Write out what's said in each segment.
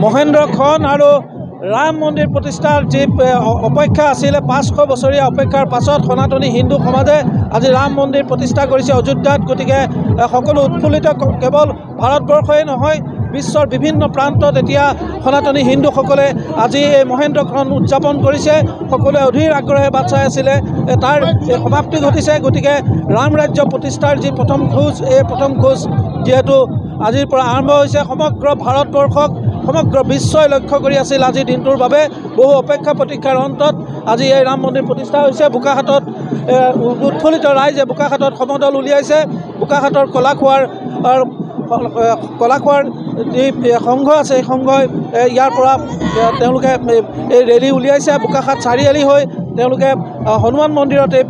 মহেন্দ্ৰখন আৰু ৰাম মন্দিৰ প্ৰতিষ্ঠাৰ যি অপেক্ষা আছিলে 500 বছৰীয়া অপেক্ষাৰ পাছত সনাতনী হিন্দু সমাজে আজি ৰাম মন্দিৰ প্ৰতিষ্ঠা কৰিছে অযোধ্যাত। গতিকে সকলো উৎফুল্লিত, কেৱল ভাৰতবৰ্ষই নহয় বিশ্বৰ বিভিন্ন প্ৰান্তত এতিয়া সনাতনী হিন্দুসকলে আজি এই মহেন্দ্ৰখন উদযাপন কৰিছে। সকলোৱে অধীৰ আগ্ৰহে বাট চাই আছিলে, তাৰ সমাপ্তি ঘটিছে। গতিকে ৰাম ৰাজ্য প্ৰতিষ্ঠাৰ যি প্ৰথম খোজ, এই প্ৰথম খোজ যিহেতু আজিৰ পৰা আৰম্ভ হৈছে, সমগ্ৰ ভাৰতবৰ্ষক সমগ্ৰ বিশ্বই লক্ষ্য কৰি আছিল আজিৰ দিনটোৰ বাবে। বহু অপেক্ষা প্ৰতীক্ষাৰ অন্তত আজি এই ৰাম মন্দিৰ প্ৰতিষ্ঠা হৈছে। বোকাখাতত উৎফুল্লিত ৰাইজে বোকাখাতত সমদল উলিয়াইছে। বোকাখাতৰ কলাখোৱাৰ যি সংঘ আছে, এই সংঘই ইয়াৰ পৰা তেওঁলোকে এই ৰেলী উলিয়াইছে। বোকাখাত চাৰিআলি হৈ তেওঁলোকে হনুমান মন্দিৰত এই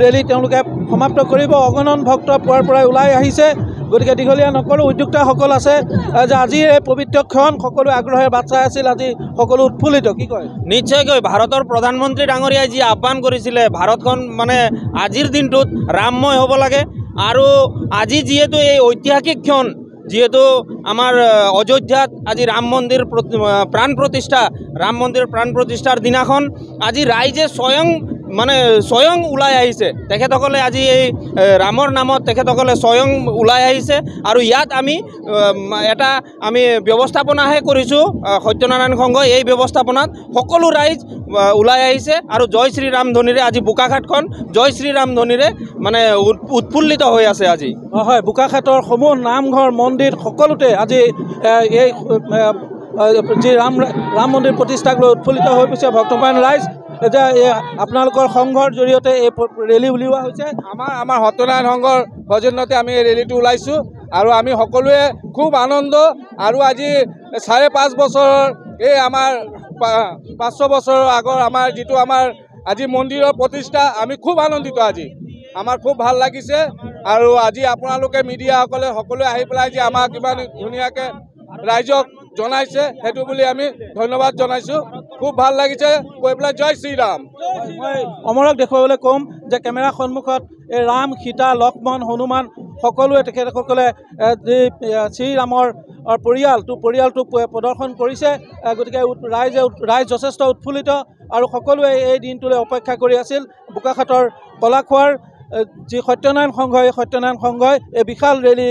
ৰেলী তেওঁলোকে সমাপ্ত কৰিব। অগণন ভক্ত পুৱাৰ পৰাই ওলাই আহিছে। গতিকে দীঘলীয়া নকৰোঁ, উদ্যোক্তাসকল আছে যে আজিৰ এই পবিত্ৰ ক্ষণ সকলোৱে আগ্ৰহে বাট চাই আছিল। আজি সকলো উৎফুল্লিত। কি কয়? নিশ্চয়কৈ ভাৰতৰ প্ৰধানমন্ত্ৰী ডাঙৰীয়াই যি আহ্বান কৰিছিলে, ভাৰতখন মানে আজিৰ দিনটোত ৰামময় হ'ব লাগে। আৰু আজি যিহেতু এই ঐতিহাসিক ক্ষণ, যিহেতু আমাৰ অযোধ্যাত আজি ৰাম মন্দিৰ প্ৰাণ প্ৰতিষ্ঠাৰ দিনাখন আজি ৰাইজে স্বয়ং ওলাই আহিছে। তেখেতসকলে আজি এই ৰামৰ নামত তেখেতসকলে স্বয়ং ওলাই আহিছে। আৰু ইয়াত আমি ব্যৱস্থাপনাহে কৰিছোঁ সত্যনাৰায়ণ সংঘই। এই ব্যৱস্থাপনাত সকলো ৰাইজ ওলাই আহিছে আৰু জয় শ্ৰীৰাম ধ্বনিৰে আজি বোকাখাতখন জয় শ্ৰীৰাম ধ্বনিৰে মানে উৎফুল্লিত হৈ আছে আজি। হয়, বোকাখাতৰ সমূহ নামঘৰ মন্দিৰ সকলোতে আজি এই যি ৰাম মন্দিৰ প্ৰতিষ্ঠাক লৈ উৎফুল্লিত হৈ গৈছে ভক্তপ্ৰাণ ৰাইজ। এতিয়া আপোনালোকৰ সংঘৰ জৰিয়তে এই ৰেলী উলিওৱা হৈছে। আমাৰ সত্যনাৰায়ণ সংঘৰ সৌজন্যতে আমি এই ৰেলীটো ওলাইছোঁ আৰু আমি সকলোৱে খুব আনন্দ। আৰু আজি 5.5 বছৰৰ এই আমাৰ 500 বছৰৰ আগৰ আমাৰ যিটো আমাৰ আজি মন্দিৰৰ প্ৰতিষ্ঠা, আমি খুব আনন্দিত। আজি আমাৰ খুব ভাল লাগিছে। আৰু আজি আপোনালোকে মিডিয়াসকলে সকলোৱে আহি পেলাই যে আমাক ইমান ধুনীয়াকৈ ৰাইজক জনাইছে, সেইটো বুলি আমি ধন্যবাদ জনাইছোঁ। খুব ভাল লাগিছে কৈ পেলাই জয় শ্ৰীৰাম। মই অমৰক দেখুৱাবলৈ ক'ম যে কেমেৰা সন্মুখত এই ৰাম, সীতা, লক্ষ্মণ, হনুমান সকলোৱে তেখেতসকলে যি শ্ৰীৰামৰ পৰিয়ালটোক প্ৰদৰ্শন কৰিছে। গতিকে ৰাইজ যথেষ্ট উৎফুল্লিত আৰু সকলোৱে এই দিনটোলৈ অপেক্ষা কৰি আছিল। বোকাখাতৰ কলাখোৱাৰ যি সত্যনাৰায়ণ সংঘ, এই সত্যনাৰায়ণ সংঘই এই বিশাল ৰেলী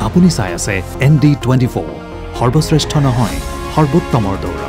আপুনি চাই আছে ND24, সৰ্বশ্ৰেষ্ঠ নহয় সৰ্বোত্তমৰ দৌৰা।